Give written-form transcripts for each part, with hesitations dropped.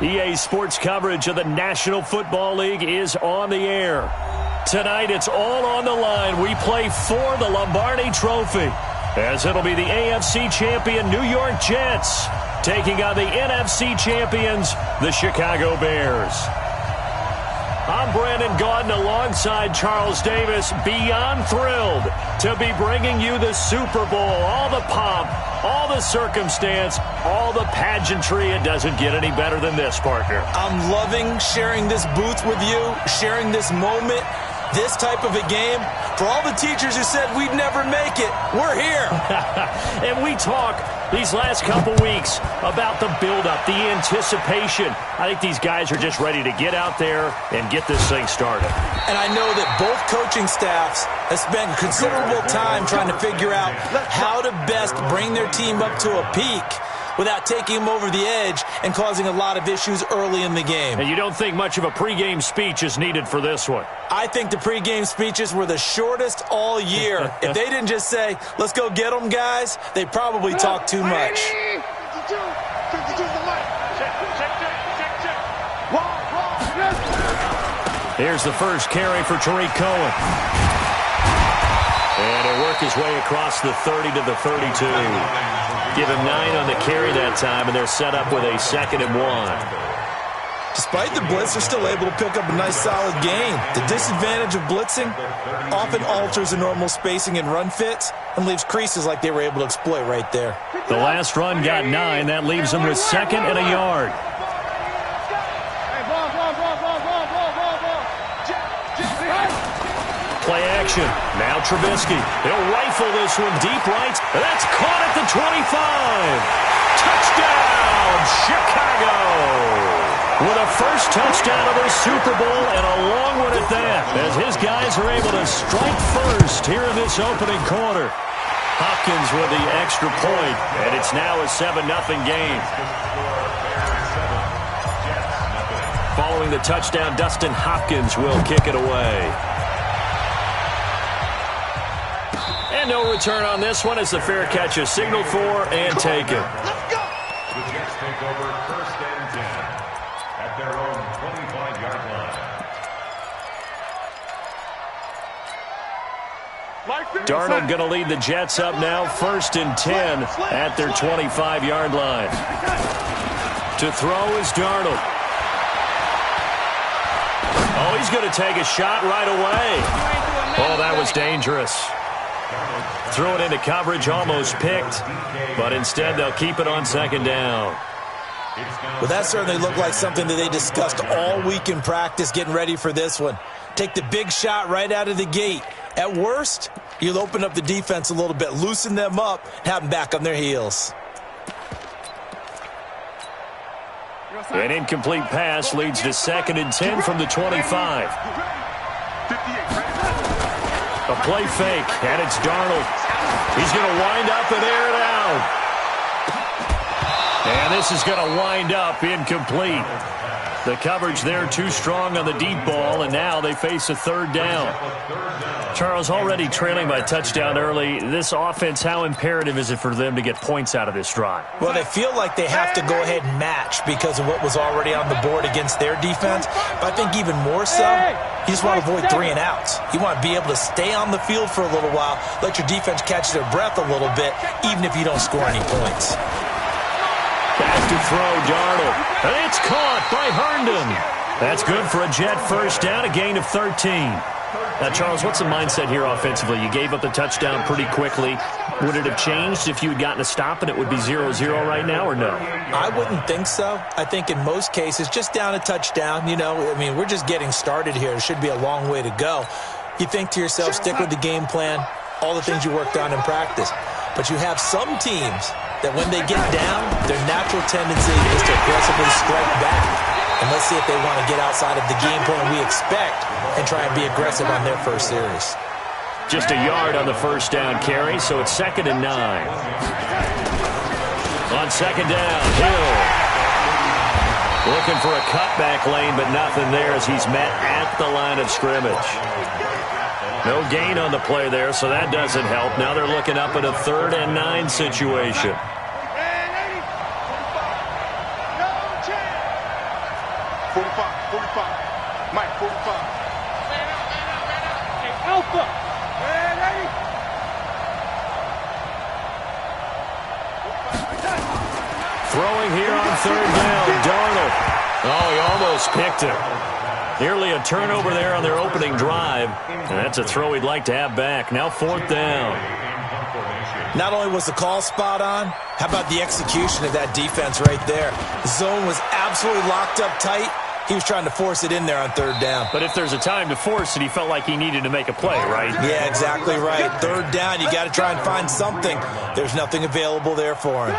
EA Sports coverage of the National Football League is on the air. Tonight, it's all on the line. We play for the Lombardi Trophy, as it'll be the AFC champion New York Jets taking on the NFC champions, the Chicago Bears. I'm Brandon Gaudin alongside Charles Davis, beyond thrilled to be bringing you the Super Bowl, all the pomp, all the circumstance, all the pageantry. It doesn't get any better than this, partner. I'm loving sharing this booth with you, sharing this moment, this type of a game. For all the teachers who said we'd never make it, we're here. And we talk these last couple weeks about the buildup, the anticipation. I think these guys are just ready to get out there and get this thing started. And I know that both coaching staffs have spent considerable time trying to figure out how to best bring their team up to a peak without taking them over the edge and causing a lot of issues early in the game. And you don't think much of a pregame speech is needed for this one? I think the pregame speeches were the shortest all year. If they didn't just say, let's go get them, guys, they probably talked too much. Here's the first carry for Tariq Cohen. And he'll work his way across the 30 to the 32. Give him 9 on the carry that time, and they're set up with a 2nd and 1. Despite the blitz, they're still able to pick up a nice, solid gain. The disadvantage of blitzing often alters the normal spacing and run fits and leaves creases like they were able to exploit right there. The last run got 9. That leaves them with 2nd and a yard. Play action. Now Trubisky. He'll rifle this one deep right. That's caught at the 25. Touchdown, Chicago. With a first touchdown of the Super Bowl, and a long one at that, as his guys are able to strike first here in this opening quarter. Hopkins with the extra point, and it's now a 7-0 game. Following the touchdown, Dustin Hopkins will kick it away. And no return on this one as the fair catch is signaled for and taken. Let's go. The Jets take over 1st and 10 at their own 25-yard line. Darnold going to lead the Jets up now, 1st and 10 at their 25-yard line. To throw is Darnold. Oh, he's going to take a shot right away. Oh, that was dangerous. Throw it into coverage, almost picked, but instead they'll keep it on 2nd down. Well, that certainly looked like something that they discussed all week in practice getting ready for this one. Take the big shot right out of the gate. At worst, you'll open up the defense a little bit, loosen them up, have them back on their heels. An incomplete pass leads to 2nd and 10 from the 25. A play fake, and it's Darnold. He's going to wind up and air it out. And this is going to wind up incomplete. The coverage there too strong on the deep ball, and now they face a 3rd down. Charles, already trailing by a touchdown early. This offense, how imperative is it for them to get points out of this drive? Well, they feel like they have to go ahead and match because of what was already on the board against their defense. But I think even more so, you just want to avoid 3 and outs. You want to be able to stay on the field for a little while, let your defense catch their breath a little bit, even if you don't score any points. Back to throw, Darnold. And it's caught by Herndon. That's good for a Jet 1st down, a gain of 13. Now, Charles, what's the mindset here offensively? You gave up the touchdown pretty quickly. Would it have changed if you had gotten a stop and it would be 0-0 right now, or no? I wouldn't think so. I think in most cases, just down a touchdown, we're just getting started here. It should be a long way to go. You think to yourself, stick with the game plan, all the things you worked on in practice. But you have some teams that when they get down, their natural tendency is to aggressively strike back. And let's see if they want to get outside of the game plan we expect and try and be aggressive on their first series. Just a yard on the 1st down carry, so it's 2nd and 9. On 2nd down, Hill. Looking for a cutback lane, but nothing there as he's met at the line of scrimmage. No gain on the play there, so that doesn't help. Now they're looking up at a 3rd and 9 situation. 45, 45. Mike, 45. Hey, Alpha. Ready? Throwing here on third down, Darnold. Oh, he almost picked it. Nearly a turnover there on their opening drive. And that's a throw he'd like to have back. Now fourth down. Not only was the call spot on, how about the execution of that defense right there? The zone was absolutely locked up tight. He was trying to force it in there on third down. But if there's a time to force it, he felt like he needed to make a play, right? Yeah, exactly right. Third down, you got to try and find something. There's nothing available there for him.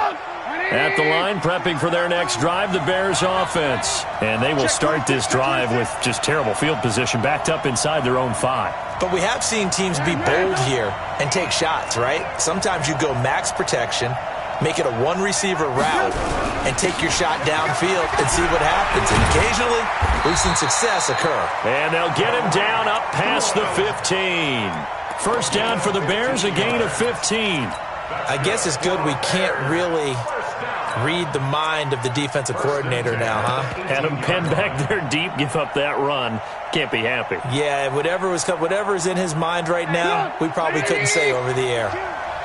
At the line, prepping for their next drive, the Bears offense. And they will start this drive with just terrible field position, backed up inside their own 5. But we have seen teams be bold here and take shots, right? Sometimes you go max protection, make it a one-receiver route, and take your shot downfield and see what happens. And occasionally, we've seen success occur. And they'll get him down up past the 15. First down for the Bears, a gain of 15. I guess it's good we can't really read the mind of the defensive coordinator now, huh? Had him pinned back there deep, give up that run. Can't be happy. Yeah, whatever is in his mind right now, we probably couldn't say over the air.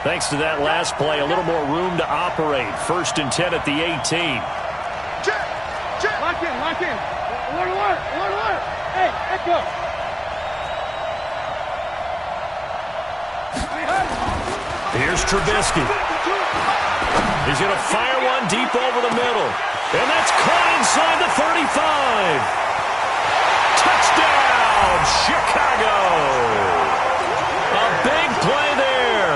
Thanks to that last play, a little more room to operate. First and 10 at the 18. Check. Lock in. Alert. Hey, echo. Here's Trubisky. He's going to fire one deep over the middle. And that's caught inside the 35. Touchdown, Chicago. A big play there.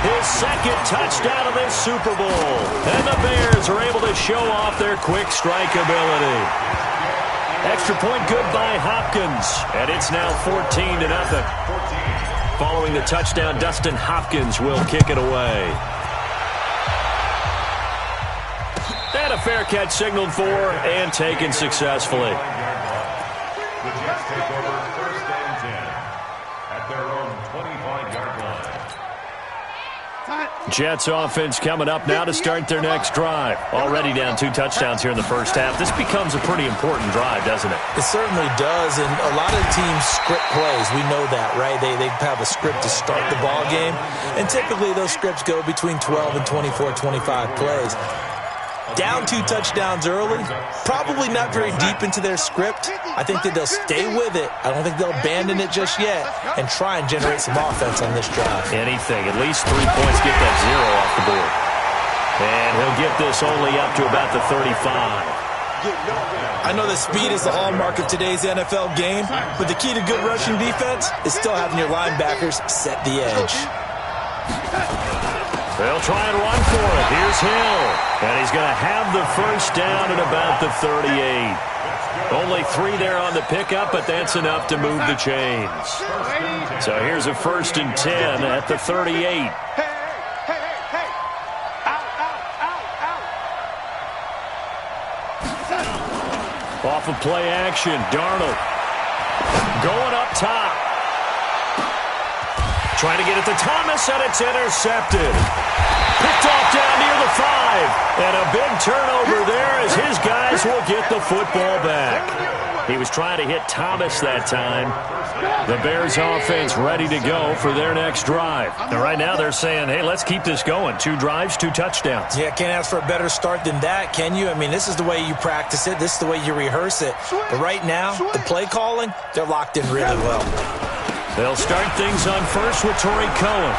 His second touchdown of this Super Bowl. And the Bears are able to show off their quick strike ability. Extra point good by Hopkins. And it's now 14-0. Following the touchdown, Dustin Hopkins will kick it away. And a fair catch signaled for and taken successfully. The Jets take over first and 10 at their own 25-yard line. Jets offense coming up now to start their next drive. Already down 2 touchdowns here in the first half. This becomes a pretty important drive, doesn't it? It certainly does, and a lot of teams script plays. We know that, right? They have a script to start the ball game, and typically those scripts go between 12 and 24, 25 plays. Down 2 touchdowns early, probably not very deep into their script. I think that they'll stay with it. I don't think they'll abandon it just yet and try and generate some offense on this drive. Anything, at least 3 points, get that 0 off the board. And he'll get this only up to about the 35. I know that speed is the hallmark of today's NFL game, but the key to good rushing defense is still having your linebackers set the edge. They'll try and run for it. Here's Hill. And he's going to have the first down at about the 38. Only 3 there on the pickup, but that's enough to move the chains. So here's a first and 10 at the 38. Off of play action, Darnold. Going up top. Trying to get it to Thomas, and it's intercepted. Picked off down near the 5. And a big turnover there as his guys will get the football back. He was trying to hit Thomas that time. The Bears offense ready to go for their next drive. And right now they're saying, hey, let's keep this going. 2 drives, 2 touchdowns. Yeah, can't ask for a better start than that, can you? I mean, this is the way you practice it. This is the way you rehearse it. But right now, the play calling, they're locked in really well. They'll start things on first with Torrey Cohen.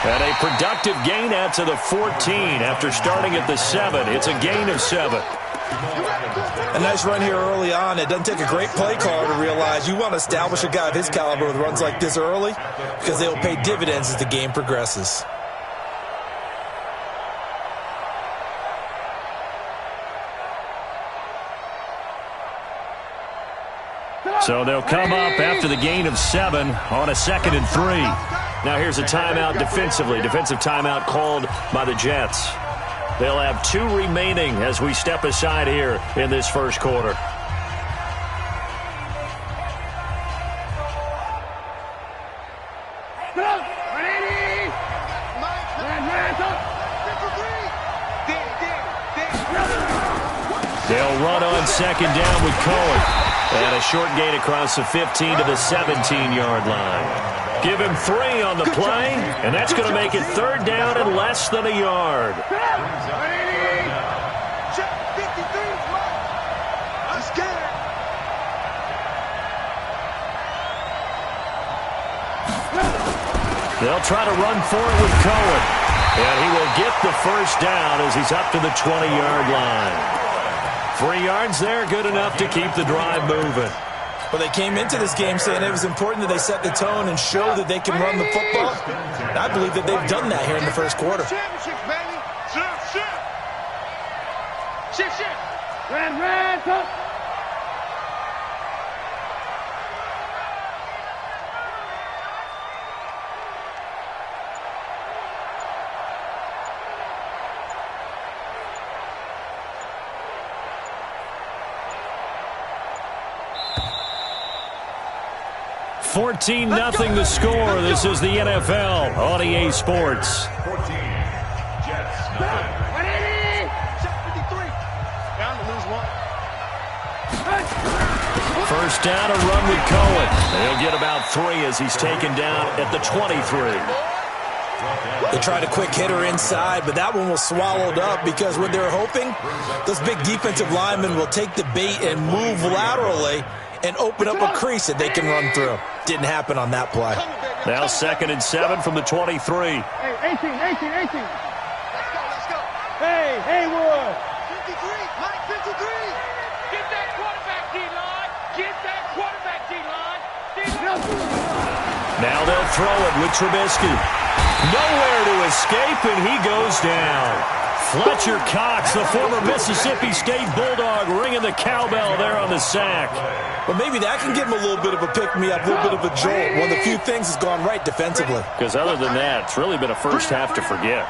And a productive gain out to the 14 after starting at the 7. It's a gain of 7. A nice run here early on. It doesn't take a great play caller to realize you want to establish a guy of his caliber with runs like this early because they will pay dividends as the game progresses. So they'll come up after the gain of 7 on a 2nd and 3. Now here's a timeout defensively. Defensive timeout called by the Jets. They'll have 2 remaining as we step aside here in this first quarter. They'll run on second down with Cohen. And a short gain across the 15 to the 17-yard line. Give him 3 on the play, and that's going to make it third down and less than a yard. They'll try to run for it with Cohen. And he will get the first down as he's up to the 20-yard line. 3 yards there, good enough to keep the drive moving. Well, they came into this game saying it was important that they set the tone and show that they can run the football. And I believe that they've done that here in the first quarter. Championships, baby. Shift. Red, up. 14-0 the score. This is the NFL on EA Sports. 14. Jets, nothing. Down to lose 1. First down, a run with Cohen. He'll get about 3 as he's taken down at the 23. They tried a quick hitter inside, but that one was swallowed up because what they're hoping, those big defensive linemen will take the bait and move laterally and open up a crease that they can run through. Didn't happen on that play. Now 2nd and 7 from the 23. Hey, 18. Let's go. Hey, Haywood. 53, Mike, 53. Get that quarterback, D-line. Get that quarterback, D-line. Now they'll throw it with Trubisky. Nowhere to escape, and he goes down. Fletcher Cox, the former Mississippi State Bulldog, ringing the cowbell there on the sack. But maybe that can give him a little bit of a pick-me-up, a little bit of a jolt. One of the few things has gone right defensively. Because other than that, it's really been a first half to forget.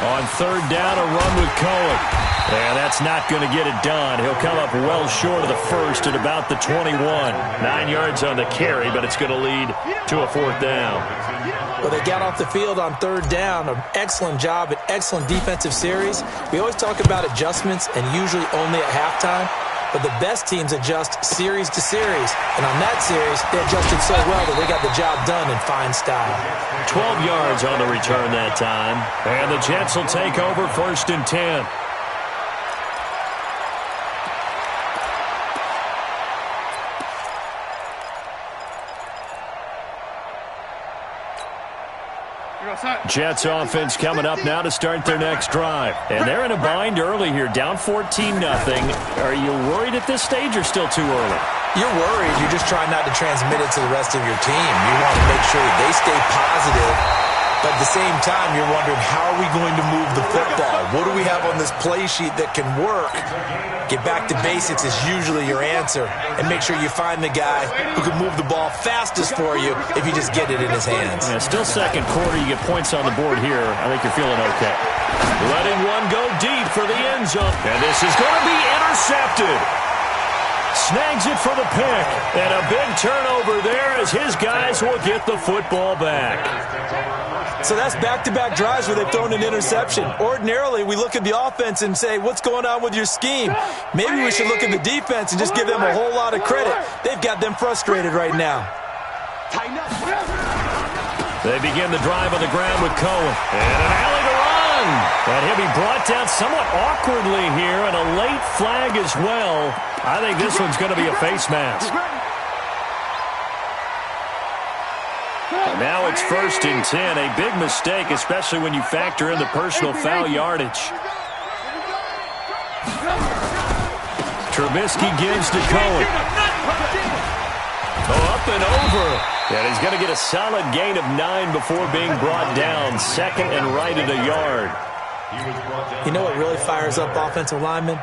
On 3rd down, a run with Cohen. And that's not going to get it done. He'll come up well short of the first at about the 21. 9 yards on the carry, but it's going to lead to a 4th down. Well, they got off the field on 3rd down. An excellent job, an excellent defensive series. We always talk about adjustments, and usually only at halftime. But the best teams adjust series to series. And on that series, they adjusted so well that they got the job done in fine style. 12 yards on the return that time. And the Jets will take over 1st and 10. Jets offense coming up now to start their next drive. And they're in a bind early here, down 14-0. Are you worried at this stage or still too early? You're worried. You're just trying not to transmit it to the rest of your team. You want to make sure that they stay positive. But at the same time, you're wondering, how are we going to move the football? What do we have on this play sheet that can work? Get back to basics is usually your answer. And make sure you find the guy who can move the ball fastest for you if you just get it in his hands. Yeah, still 2nd quarter. You get points on the board here. I think you're feeling okay. Letting one go deep for the end zone. And this is going to be intercepted. Snags it for the pick. And a big turnover there as his guys will get the football back. So that's back-to-back drives where they've thrown an interception. Ordinarily, we look at the offense and say, what's going on with your scheme? Maybe we should look at the defense and just give them a whole lot of credit. They've got them frustrated right now. They begin the drive on the ground with Cohen. And an alley to run. And he'll be brought down somewhat awkwardly here, and a late flag as well. I think this one's going to be a face mask. Now it's 1st and 10. A big mistake, especially when you factor in the personal foul yardage. Trubisky gives to Cohen. Up and over. And he's going to get a solid gain of 9 before being brought down. 2nd and right at a yard. You know what really fires up offensive linemen?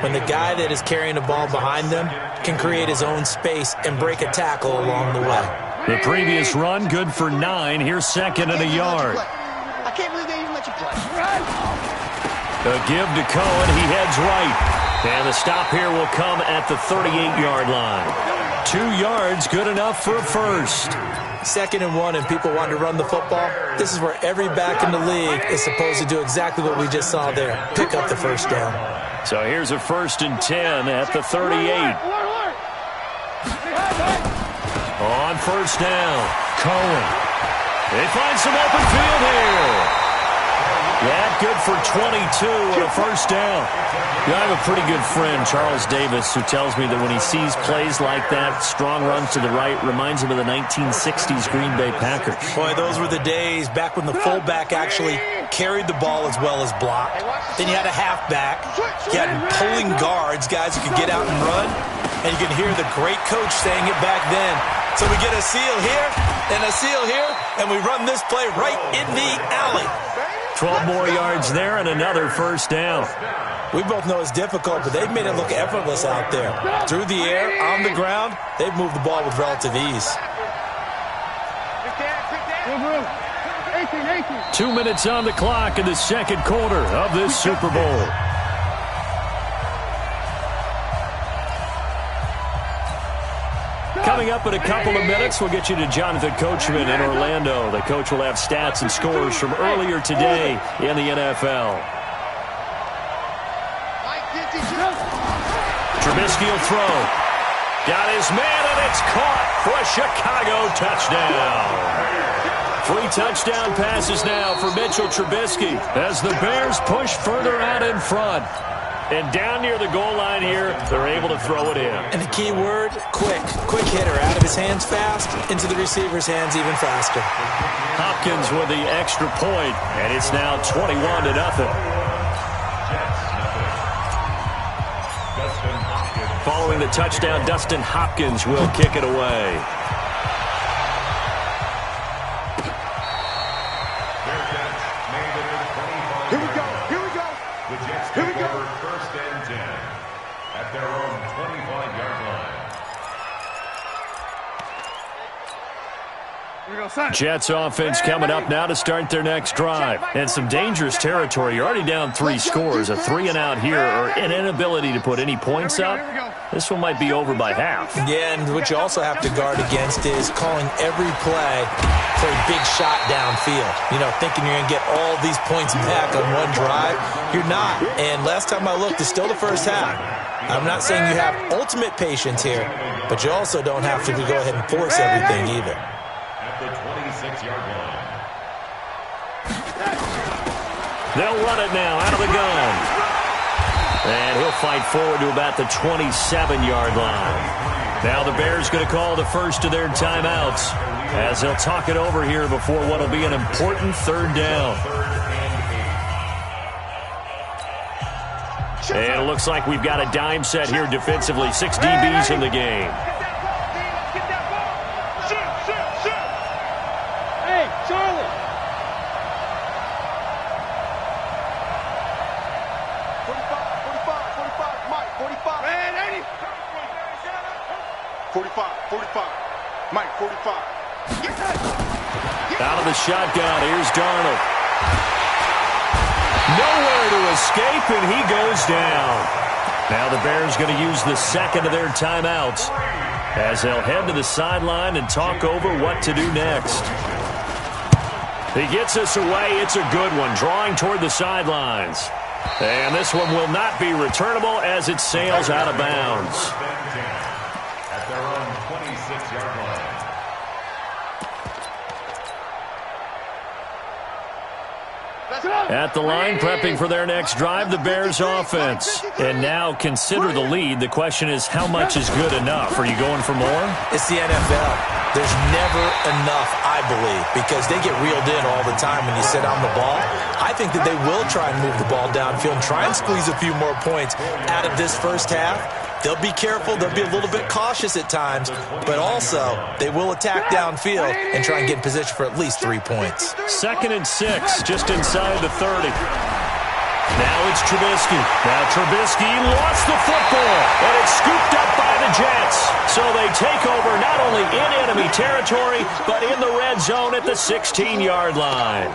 When the guy that is carrying the ball behind them can create his own space and break a tackle along the way. The previous run, good for 9. Here's 2nd and a yard. I can't believe they even let you play. A give to Cohen. He heads right. And the stop here will come at the 38-yard line. 2 yards, good enough for a first. 2nd and 1, and people want to run the football. This is where every back in the league is supposed to do exactly what we just saw there. Pick up the first down. So here's a 1st and 10 at the 38. On 1st down, Cohen. They find some open field here. Yeah, good for 22 and a 1st down. I have a pretty good friend, Charles Davis, who tells me that when he sees plays like that, strong runs to the right, reminds him of the 1960s Green Bay Packers. Boy, those were the days back when the fullback actually carried the ball as well as blocked. Then you had a halfback. You had pulling guards, guys who could get out and run. And you can hear the great coach saying it back then. So we get a seal here and a seal here, and we run this play right in the alley. 12 more yards there and another 1st down. We both know it's difficult, but they've made it look effortless out there. Through the air, on the ground, they've moved the ball with relative ease. 2 minutes on the clock in the 2nd quarter of this Super Bowl. Coming up in a couple of minutes, we'll get you to Jonathan Coachman in Orlando. The coach will have stats and scores from earlier today in the NFL. Trubisky will throw. Got his man, and it's caught for a Chicago touchdown. 3 touchdown passes now for Mitchell Trubisky as the Bears push further out in front. And down near the goal line here, they're able to throw it in. And the key word, quick. Quick hitter. Out of his hands fast, into the receiver's hands even faster. Hopkins with the extra point, and it's now 21-0. Following the touchdown, Dustin Hopkins will kick it away. Here we go. Here we go. The Jets take over 1st and 10 at their own 25-yard line. Jets offense coming up now to start their next drive. And some dangerous territory. You're already down 3 scores. A 3-and-out here or an inability to put any points up. This one might be over by half. Yeah, and what you also have to guard against is calling every play for a big shot downfield. You know, thinking you're going to get all these points back on one drive. You're not. And last time I looked, it's still the first half. I'm not saying you have ultimate patience here, but you also don't have to go ahead and force everything either. At the 26-yard line. They'll run it now out of the gun. And he'll fight forward to about the 27-yard line. Now the Bears going to call the first of their timeouts as they'll talk it over here before what will be an important 3rd down. And it looks like we've got a dime set here defensively. 6 DBs in the game. Hey, Charlie. 45, Mike, 45. Man, 80. 45, Mike, 45. Out of the shotgun, here's Darnold. Nowhere to escape, and he goes down. Now the Bears going to use the 2nd of their timeouts as they'll head to the sideline and talk over what to do next. He gets us away. It's a good one, drawing toward the sidelines. And this one will not be returnable as it sails out of bounds. At their own 26-yard line. At the line, prepping for their next drive, the Bears offense. And now consider the lead. The question is, how much is good enough? Are you going for more? It's the NFL. There's never enough, I believe, because they get reeled in all the time when you sit on the ball. I think that they will try and move the ball downfield and try and squeeze a few more points out of this first half. They'll be careful. They'll be a little bit cautious at times, but also they will attack downfield and try and get in position for at least 3 points. 2nd and 6, just inside the 30. Now it's Trubisky. Now Trubisky lost the football, and it's scooped up by the Jets. So they take over not only in enemy territory, but in the red zone at the 16-yard line.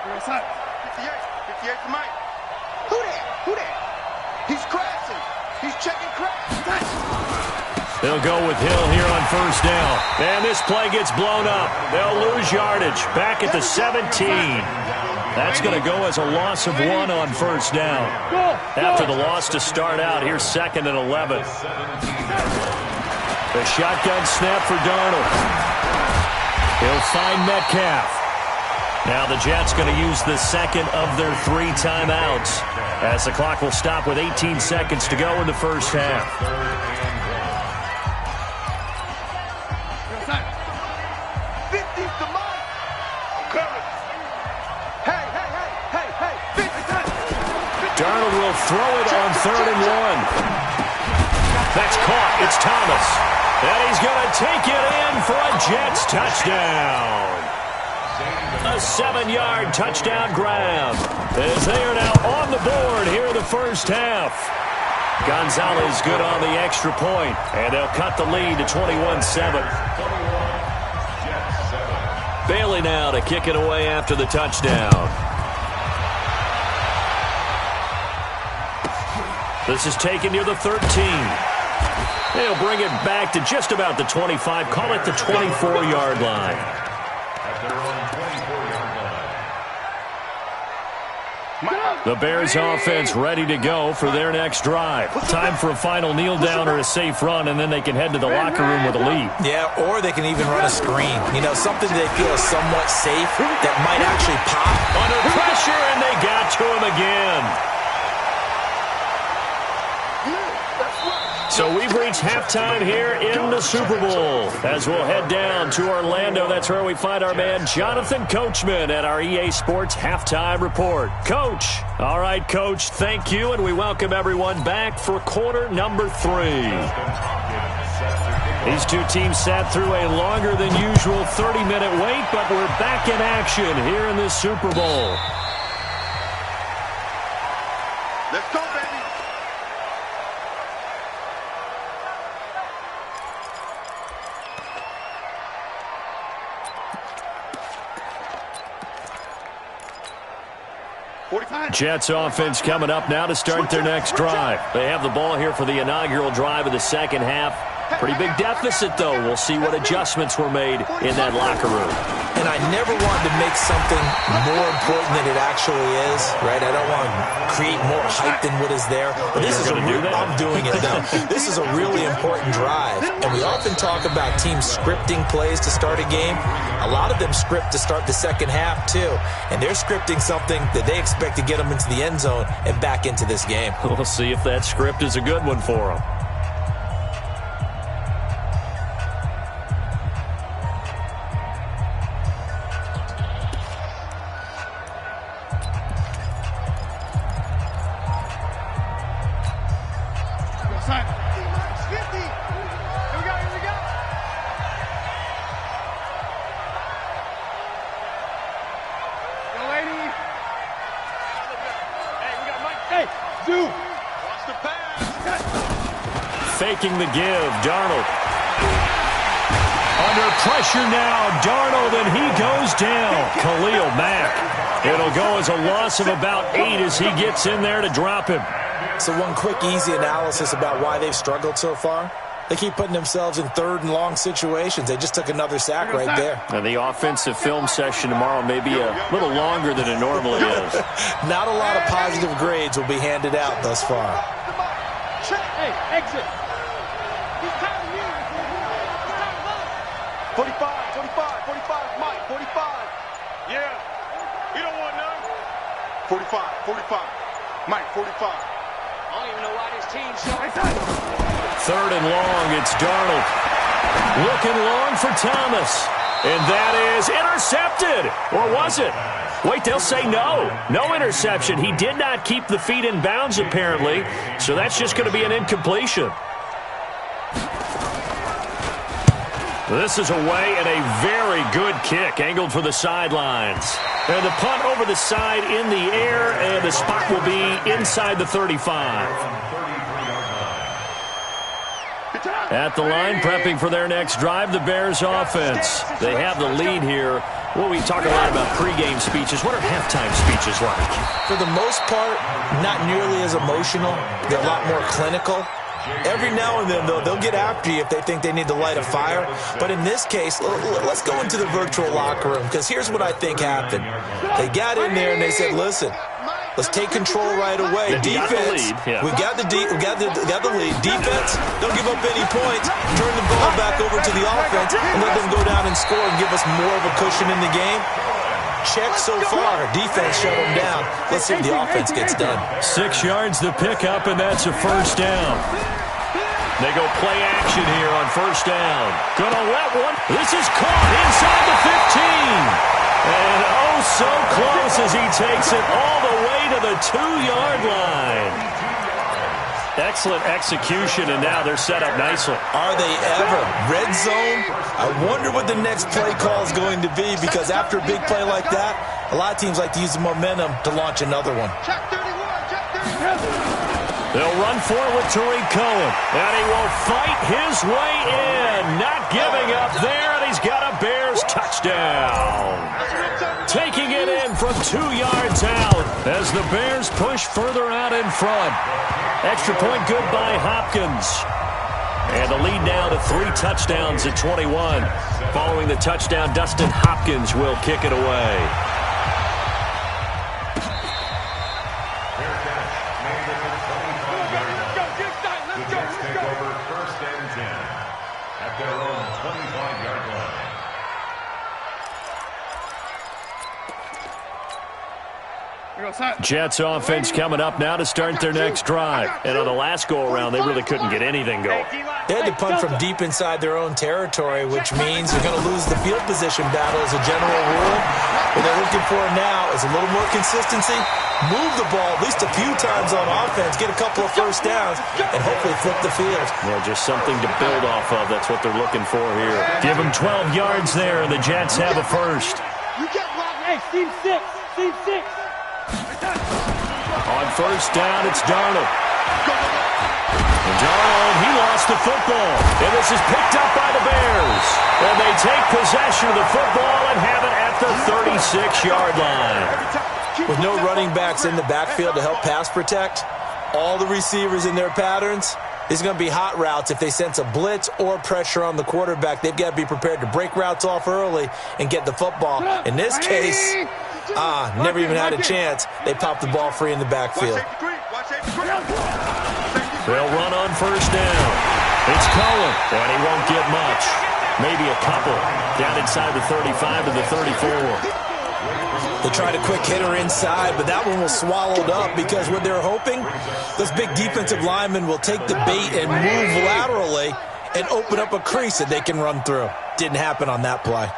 What's up? 58 for Mike. Who that? He's crazy. They'll go with Hill here on first down. And this play gets blown up. They'll lose yardage. Back at the 17. That's going to go as a loss of 1 on first down. After the loss to start out, here's 2nd and 11. The shotgun snap for Darnold. He'll find Metcalf. Now the Jets going to use the second of their 3 timeouts as the clock will stop with 18 seconds to go in the first half. 50's the mark. Hey. Darnold will throw it on 3rd and 1. That's caught. It's Thomas. And he's going to take it in for a Jets touchdown. A 7-yard touchdown grab as they are now on the board here in the first half. Gonzalez good on the extra point, and they'll cut the lead to 21-7. Bailey now to kick it away after the touchdown. This is taken near the 13. They'll bring it back to just about the 25. Call it the 24-yard line. At their own 24-yard line. The Bears offense ready to go for their next drive. Time for a final kneel down or a safe run, and then they can head to the locker room with a lead. Yeah, or they can even run a screen. You know, something they feel is somewhat safe that might actually pop. Under pressure, and they got to him again. So we've reached halftime here in the Super Bowl. As we'll head down to Orlando, that's where we find our man Jonathan Coachman at our EA Sports Halftime Report. Coach. All right, Coach, thank you, and we welcome everyone back for quarter number 3. These two teams sat through a longer than usual 30-minute wait, but we're back in action here in this Super Bowl. Let's go, baby. Jets offense coming up now to start their next drive. They have the ball here for the inaugural drive of the second half. Pretty big deficit, though. We'll see what adjustments were made in that locker room. And I never wanted to make something more important than it actually is, right? I don't want to create more hype than what is there. But this is I'm doing it now. This is a really important drive. And we often talk about teams scripting plays to start a game. A lot of them script to start the second half, too. And they're scripting something that they expect to get them into the end zone and back into this game. We'll see if that script is a good one for them. Faking the give, Darnold. Under pressure now, Darnold, and he goes down. Khalil Mack. It'll go as a loss of about 8 as he gets in there to drop him. So one quick, easy analysis about why they've struggled so far. They keep putting themselves in 3rd and long situations. They just took another sack right there. And the offensive film session tomorrow may be a little longer than it normally is. Not a lot of positive grades will be handed out thus far. Hey, exit. 45, Mike, 45. Yeah, you don't want none. 45, Mike, 45. I don't even know why this team's so... 3rd and long, it's Darnold. Looking long for Thomas. And that is intercepted. Or was it? Wait, they'll say no. No interception. He did not keep the feet in bounds, apparently. So that's just going to be an incompletion. This is away and a very good kick angled for the sidelines. And the punt over the side in the air, and the spot will be inside the 35. At the line, prepping for their next drive, the Bears offense. They have the lead here. Well, we talk a lot about pregame speeches. What are halftime speeches like? For the most part, not nearly as emotional. They're a lot more clinical. Every now and then, though, they'll get after you if they think they need to light a fire. But in this case, let's go into the virtual locker room, because here's what I think happened. They got in there and they said, listen, let's take control right away. Defense, we got the lead. Defense, don't give up any points. Turn the ball back over to the offense and let them go down and score and give us more of a cushion in the game. Check so far. Defense shut them down. Let's see if the offense gets done. 6 yards the pickup, and that's a first down. They go play action here on first down. Gonna let one. This is caught inside the 15. And oh, so close as he takes it all the way to the 2-yard line. Excellent execution, and now they're set up nicely. Are they ever? Red zone? I wonder what the next play call is going to be, because after a big play like that, a lot of teams like to use the momentum to launch another one. Check 31, check 31. They'll run for it with Tariq Cohen, and he will fight his way in. Not giving up there, and he's got a Bears touchdown. Taking it in from 2 yards out as the Bears push further out in front. Extra point good by Hopkins. And the lead now to 3 touchdowns at 21. Following the touchdown, Dustin Hopkins will kick it away. The Jets take over first and 10 at their own 25-yard line. Jets offense coming up now to start their next drive. And on the last go-around, they really couldn't get anything going. They had to punt from deep inside their own territory, which means they're going to lose the field position battle as a general rule. What they're looking for now is a little more consistency, move the ball at least a few times on offense, get a couple of first downs, and hopefully flip the field. Well, just something to build off of. That's what they're looking for here. Give them 12 yards there, and the Jets have a first. Hey, Team 6. Team 6. On first down, it's Darnold. And Darnold, he lost the football. And this is picked up by the Bears. And they take possession of the football and have it at the 36-yard line. With no running backs in the backfield to help pass protect, all the receivers in their patterns, these are going to be hot routes. If they sense a blitz or pressure on the quarterback, they've got to be prepared to break routes off early and get the football. In this case, never even had a chance. They popped the ball free in the backfield. They'll run on first down. It's Cohen, and he won't get much. Maybe a couple. Down inside the 35 to the 34. They tried a quick hitter inside, but that one was swallowed up because what they're hoping, those big defensive linemen will take the bait and move laterally and open up a crease that they can run through. Didn't happen on that play.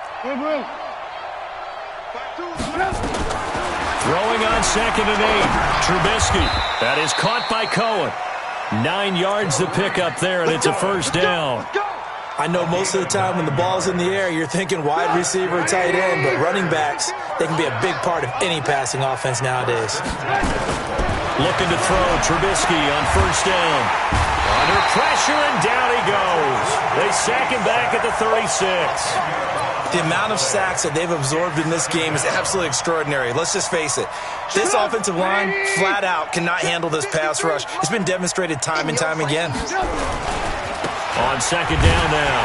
Throwing on 2nd and 8. Trubisky. That is caught by Cohen. 9 yards to pick up there, and it's a first down. I know most of the time when the ball's in the air, you're thinking wide receiver, tight end, but running backs, they can be a big part of any passing offense nowadays. Looking to throw, Trubisky on first down. Under pressure, and down he goes. They sack him back at the 36. The amount of sacks that they've absorbed in this game is absolutely extraordinary. Let's just face it. This offensive line, flat out, cannot handle this pass rush. It's been demonstrated time and time again. On 2nd down now,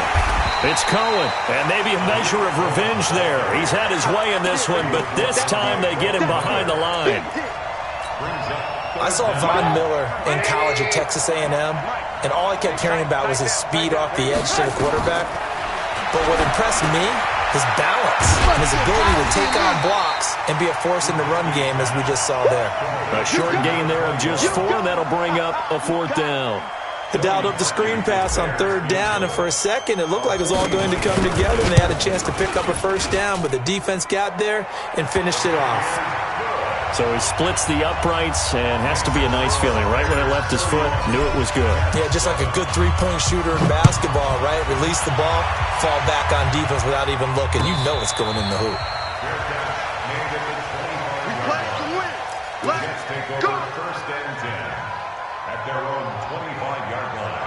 it's Cohen, and maybe a measure of revenge there. He's had his way in this one, but this time they get him behind the line. I saw Von Miller in college at Texas A&M, and all I kept hearing about was his speed off the edge to the quarterback. But what impressed me, his balance and his ability to take on blocks and be a force in the run game, as we just saw there. A short gain there of just 4, and that'll bring up a 4th down. They dialed up the screen pass on 3rd down, and for a second it looked like it was all going to come together, and they had a chance to pick up a first down, but the defense got there and finished it off. So he splits the uprights, and has to be a nice feeling. Right when it left his foot, knew it was good. Yeah, just like a good three-point shooter in basketball, right? Release the ball, fall back on defense without even looking. You know it's going in the hoop. Let's take over first and 10 at their own 25-yard line.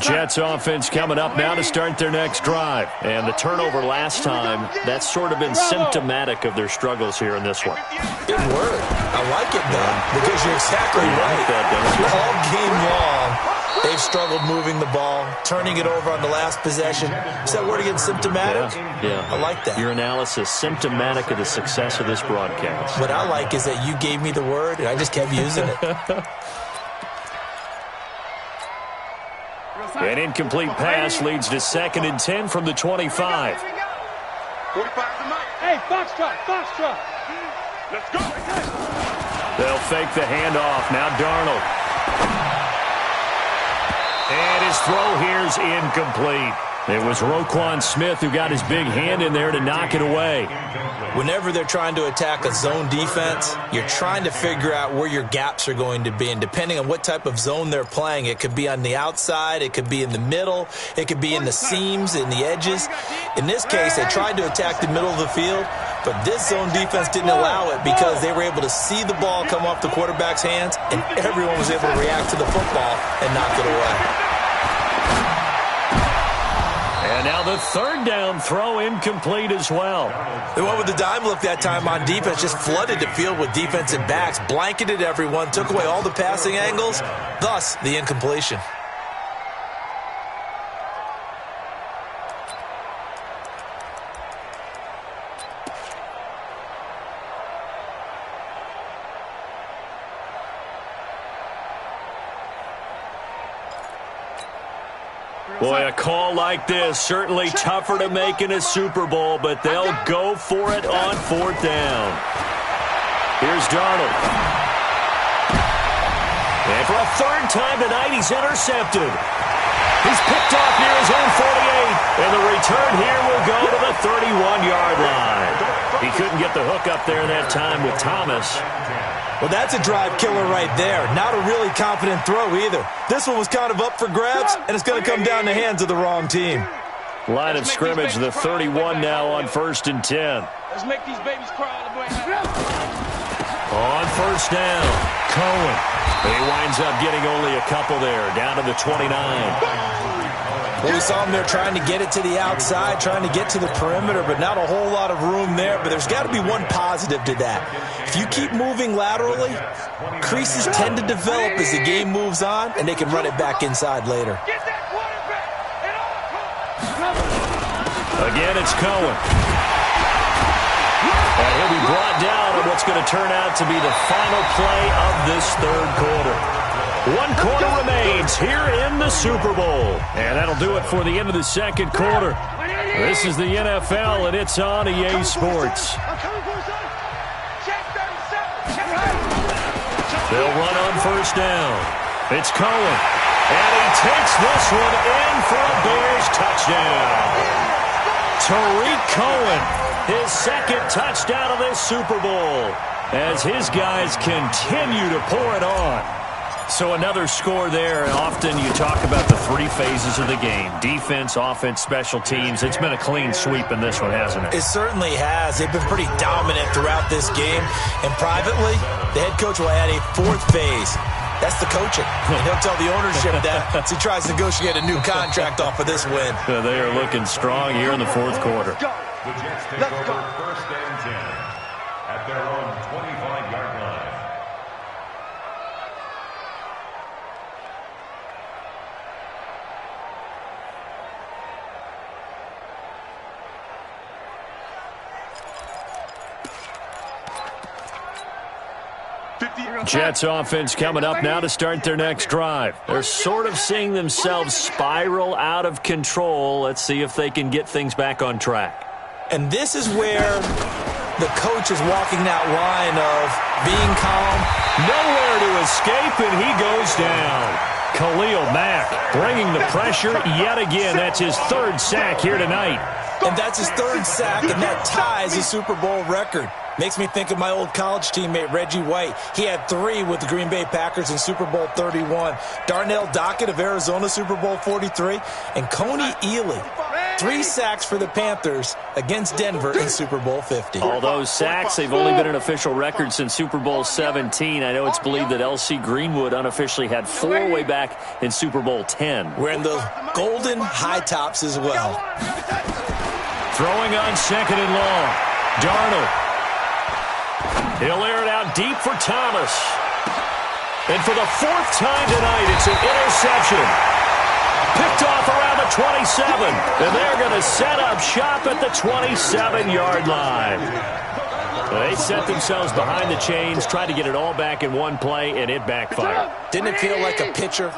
Jets offense coming up now to start their next drive. And the turnover last time, that's sort of been symptomatic of their struggles here in this one. Good word. I like it, though, because you're exactly right. All game long, they've struggled moving the ball, turning it over on the last possession. Is that word again, symptomatic? Yeah. I like that. Your analysis, symptomatic of the success of this broadcast. What I like is that you gave me the word, and I just kept using it. An incomplete pass leads to 2nd and 10 from the 25. 45 to Mike. Hey, Foxtrot, Foxtrot. Let's go. They'll fake the handoff. Now Darnold. And his throw here's incomplete. It was Roquan Smith who got his big hand in there to knock it away. Whenever they're trying to attack a zone defense, you're trying to figure out where your gaps are going to be. And depending on what type of zone they're playing, it could be on the outside, it could be in the middle, it could be in the seams, in the edges. In this case, they tried to attack the middle of the field, but this zone defense didn't allow it because they were able to see the ball come off the quarterback's hands, and everyone was able to react to the football and knock it away. And now the 3rd down throw incomplete as well. They went with the dime look that time on defense, just flooded the field with defensive backs, blanketed everyone, took away all the passing angles, thus the incompletion. Boy, a call like this, certainly tougher to make in a Super Bowl, but they'll go for it on 4th down. Here's Darnold. And for a 3rd time tonight, he's intercepted. He's picked off near his own 48, and the return here will go to the 31-yard line. He couldn't get the hook up there that time with Thomas. Well, that's a drive killer right there. Not a really confident throw either. This one was kind of up for grabs, and it's going to come down the hands of the wrong team. Line of scrimmage, the 31 now on 1st and 10. Let's make these babies cry all the way. On 1st down, Cohen. He winds up getting only a couple there, down to the 29. Well, we saw him there trying to get it to the outside, trying to get to the perimeter, but not a whole lot of room there. But there's got to be one positive to that. If you keep moving laterally, creases tend to develop as the game moves on, and they can run it back inside later. Get that quarterback at all costs. Again, it's Cohen. And he'll be brought down on what's going to turn out to be the final play of this 3rd quarter. 1 quarter remains here in the Super Bowl. And that'll do it for the end of the 2nd quarter. This is the NFL, and it's on EA Sports. They'll run on 1st down. It's Cohen. And he takes this one in for a Bears touchdown. Tariq Cohen, his 2nd touchdown of this Super Bowl, as his guys continue to pour it on. So another score there, and often you talk about the 3 phases of the game. Defense, offense, special teams. It's been a clean sweep in this one, hasn't it? It certainly has. They've been pretty dominant throughout this game. And privately, the head coach will add a 4th phase. That's the coaching. And he'll tell the ownership that as he tries to negotiate a new contract off of this win. They are looking strong here in the 4th quarter. The Jets take over 1st and 10 at their own 25-yard line. Jets offense coming up now to start their next drive. They're sort of seeing themselves spiral out of control. Let's see if they can get things back on track. And this is where the coach is walking that line of being calm. Nowhere to escape, and he goes down. Khalil Mack bringing the pressure yet again. That's his 3rd sack here tonight. And that's his 3rd sack, and that ties his Super Bowl record. Makes me think of my old college teammate, Reggie White. He had 3 with the Green Bay Packers in Super Bowl 31. Darnell Dockett of Arizona, Super Bowl 43. And Coney Ealy 3 sacks for the Panthers against Denver in Super Bowl 50. All those sacks, they've only been an official record since Super Bowl 17. I know it's believed that L.C. Greenwood unofficially had 4 way back in Super Bowl 10. Wearing those golden high tops as well. Throwing on 2nd and long. Darnold. He'll air it out deep for Thomas. And for the 4th time tonight, it's an interception. Picked off around the 27. And they're going to set up shop at the 27-yard line. They set themselves behind the chains, tried to get it all back in one play, and it backfired. Didn't it feel like a pitcher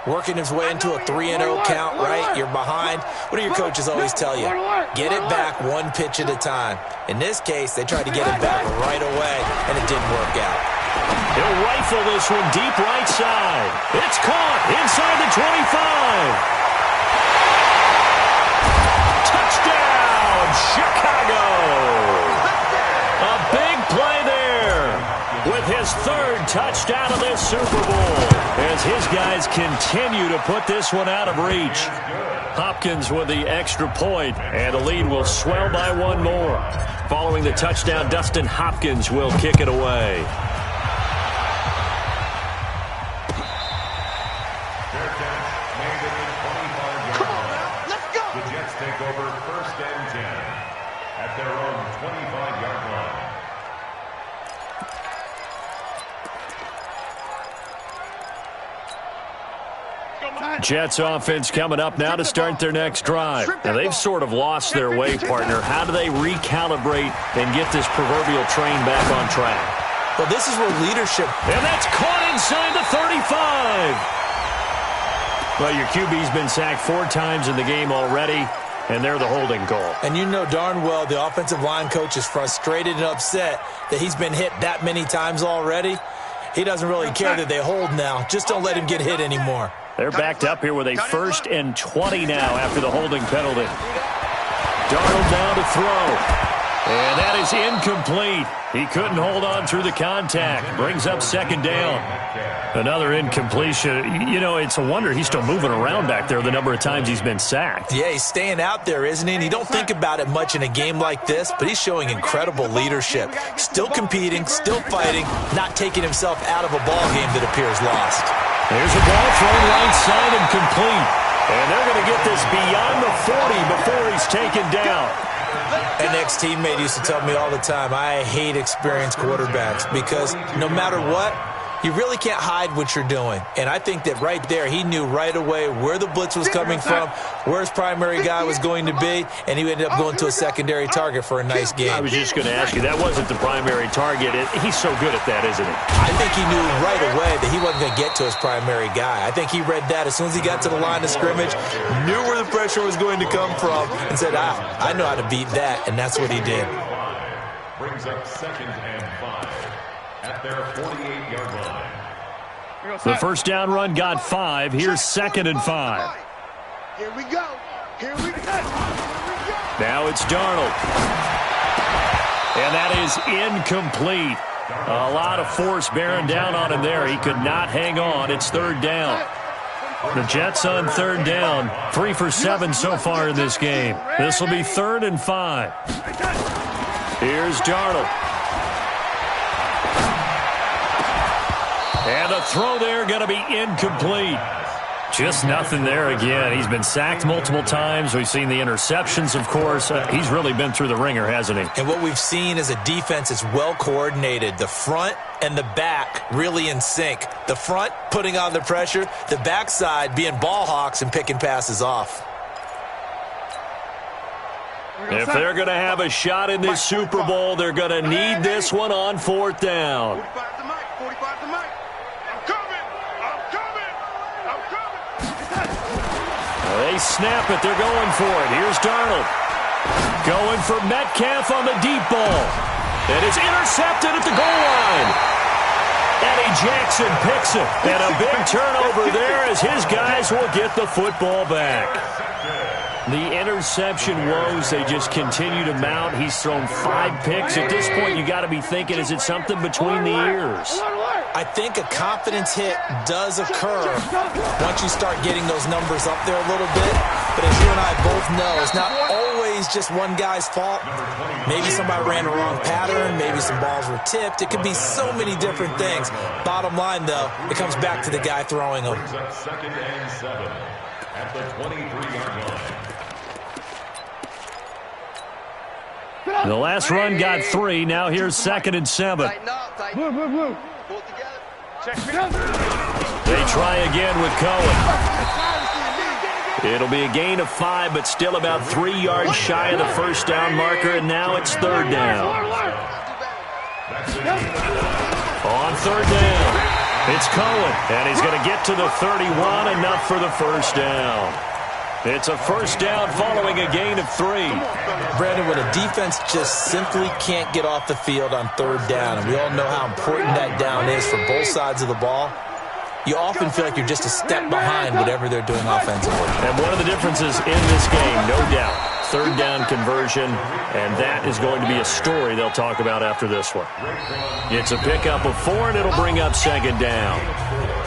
working his way into a 3-0 count, right? You're behind. What do your coaches always tell you? Get it back 1 pitch at a time. In this case, they tried to get it back right away, and it didn't work out. He'll rifle this one deep right side. It's caught inside the 25. Touchdown, Chicago. A big play there with his 3rd touchdown of this Super Bowl as his guys continue to put this one out of reach. Hopkins with the extra point, and the lead will swell by 1 more. Following the touchdown, Dustin Hopkins will kick it away. Take over 1st and 10 at their own 25-yard line. Jets offense coming up now to start their next drive. Now, they've sort of lost their way, partner. How do they recalibrate and get this proverbial train back on track? Well, this is where leadership... And that's caught inside the 35. Well, your QB's been sacked 4 times in the game already, and they're the holding call. And you know darn well the offensive line coach is frustrated and upset that he's been hit that many times already. He doesn't really care that they hold now. Just don't let him get hit anymore. They're backed up here with a 1st and 20 now after the holding penalty. Darnold down to throw. And that is incomplete. He couldn't hold on through the contact. Brings up 2nd down. Another incompletion. You know, it's a wonder he's still moving around back there the number of times he's been sacked. Yeah, he's staying out there, isn't he? And you don't think about it much in a game like this, but he's showing incredible leadership. Still competing, still fighting, not taking himself out of a ball game that appears lost. There's a ball thrown right side and complete. And they're going to get this beyond the 40 before he's taken down. An ex-teammate used to tell me all the time, I hate experienced quarterbacks because no matter what, you really can't hide what you're doing. And I think that right there, he knew right away where the blitz was coming from, where his primary guy was going to be, and he ended up going to a secondary target for a nice game. I was just going to ask you, that wasn't the primary target. He's so good at that, isn't he? I think he knew right away that he wasn't going to get to his primary guy. I think he read that as soon as he got to the line of scrimmage, knew where the pressure was going to come from, and said, I know how to beat that, and that's what he did. Brings up 2nd and 5 at their 48-yard line. The 1st down run got 5. Here's 2nd and 5. Here we go. Here we go. Now it's Darnold. And that is incomplete. A lot of force bearing down on him there. He could not hang on. It's 3rd down. The Jets on 3rd down. 3 for 7 so far in this game. This will be 3rd and 5. Here's Darnold. And the throw there going to be incomplete. Just nothing there again. He's been sacked multiple times. We've seen the interceptions, of course. He's really been through the ringer, hasn't he? And what we've seen is a defense that's well coordinated. The front and the back really in sync. The front putting on the pressure. The backside being ball hawks and picking passes off. If they're going to have a shot in this Super Bowl, they're going to need this one on 4th down. 45 to Mike. 45 to Mike. I'm coming. I'm coming. I'm coming. They snap it. They're going for it. Here's Darnold. Going for Metcalf on the deep ball. And it's intercepted at the goal line. Eddie Jackson picks it. And a big turnover there as his guys will get the football back. The interception woes, they just continue to mount. He's thrown 5 picks. At this point, you got to be thinking, is it something between the ears? I think a confidence hit does occur once you start getting those numbers up there a little bit. But as you and I both know, it's not always just one guy's fault. Maybe somebody ran the wrong pattern. Maybe some balls were tipped. It could be so many different things. Bottom line, though, it comes back to the guy throwing them. Second and 7 at the 23-yard line. The last run got 3. Now here's 2nd and 7. Blue, blue, blue. Check me out. They try again with Cohen. It'll be a gain of 5, but still about 3 yards shy of the first down marker, and now it's 3rd down. On 3rd down, it's Cohen, and he's going to get to the 31, enough for the first down. It's a first down following a gain of 3. Brandon, when a defense just simply can't get off the field on 3rd down, and we all know how important that down is for both sides of the ball, you often feel like you're just a step behind whatever they're doing offensively. And one of the differences in this game, no doubt, 3rd down conversion, and that is going to be a story they'll talk about after this one. It's a pickup of 4, and it'll bring up 2nd down.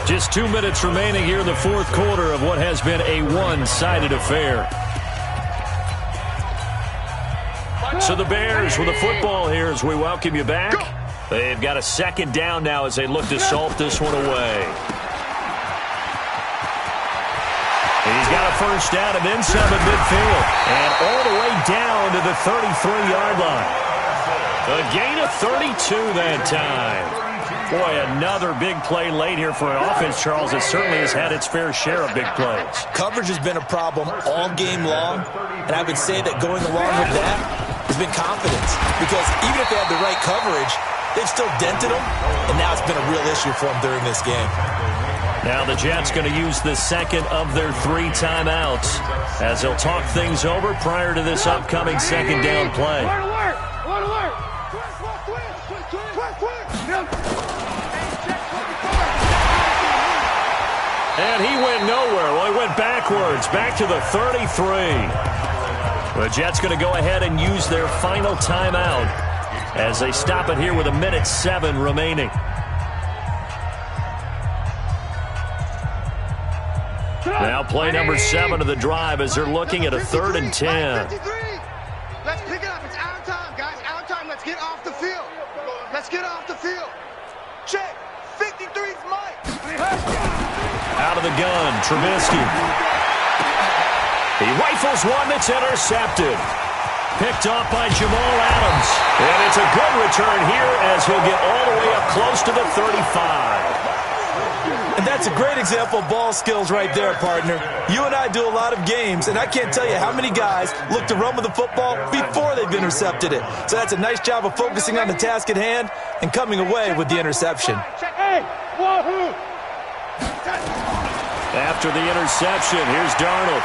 Just 2 minutes remaining here in the 4th quarter of what has been a one-sided affair. So the Bears with the football here as we welcome you back. They've got a 2nd down now as they look to salt this one away. He's got a first down and then some at midfield. And all the way down to the 33-yard line. A gain of 32 that time. Boy, another big play late here for an offense, Charles, that certainly has had its fair share of big plays. Coverage has been a problem all game long, and I would say that going along with that has been confidence. Because even if they had the right coverage, they've still dented them, and now it's been a real issue for them during this game. Now the Jets going to use the 2nd of their 3 timeouts as they'll talk things over prior to this upcoming 2nd down play. Alert, alert, alert. And he went nowhere. Well, he went backwards, back to the 33. The Jets going to go ahead and use their final timeout as they stop it here with 1:07 remaining. Now play number 7 of the drive as they're looking at a 3rd and 10. Let's pick it up. It's our time, guys. Our time. Let's get off the field. Let's get off the field. Check. 53's Mike. Out of the gun, Trubisky. He rifles one that's intercepted. Picked off by Jamal Adams. And it's a good return here as he'll get all the way up close to the 35. And that's a great example of ball skills right there, partner. You and I do a lot of games, and I can't tell you how many guys look to run with the football before they've intercepted it. So that's a nice job of focusing on the task at hand and coming away with the interception. Hey, wahoo! After the interception, here's Darnold.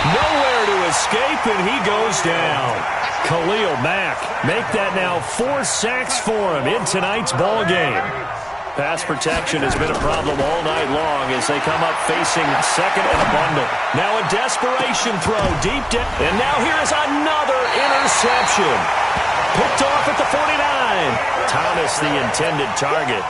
Nowhere to escape, and he goes down. Khalil Mack make that now 4 sacks for him in tonight's ball game. Pass protection has been a problem all night long as they come up facing 2nd and a bundle. Now a desperation throw deep down. And now here is another interception. Picked off at the 49. Thomas the intended target.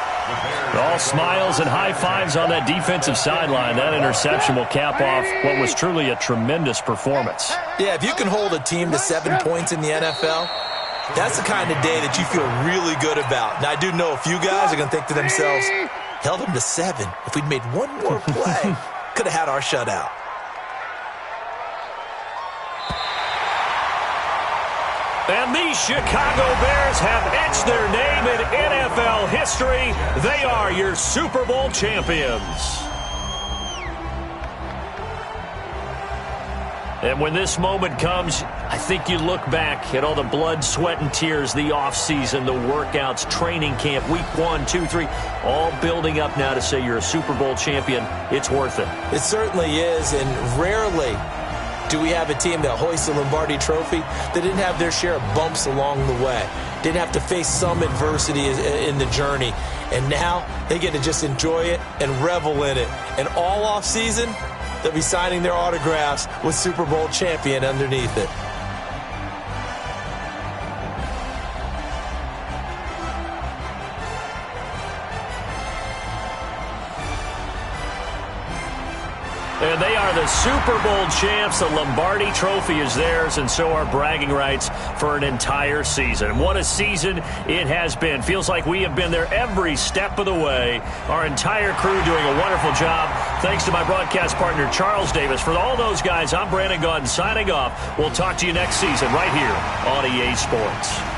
All smiles and high fives on that defensive sideline. That interception will cap off what was truly a tremendous performance. Yeah, if you can hold a team to 7 points in the NFL, that's the kind of day that you feel really good about. Now, I do know a few guys are going to think to themselves, held them to 7. If we'd made one more play, could have had our shutout. And these Chicago Bears have etched their name in NFL history. They are your Super Bowl champions. And when this moment comes, I think you look back at all the blood, sweat, and tears, the offseason, the workouts, training camp, week 1, 2, 3, all building up now to say you're a Super Bowl champion. It's worth it. It certainly is, and rarely do we have a team that hoists the Lombardi Trophy that didn't have their share of bumps along the way, didn't have to face some adversity in the journey, and now they get to just enjoy it and revel in it. And all offseason, they'll be signing their autographs with Super Bowl champion underneath it. And they are the Super Bowl champs. The Lombardi Trophy is theirs, and so are bragging rights for an entire season. And what a season it has been. Feels like we have been there every step of the way. Our entire crew doing a wonderful job. Thanks to my broadcast partner, Charles Davis. For all those guys, I'm Brandon Gaudin signing off. We'll talk to you next season right here on EA Sports.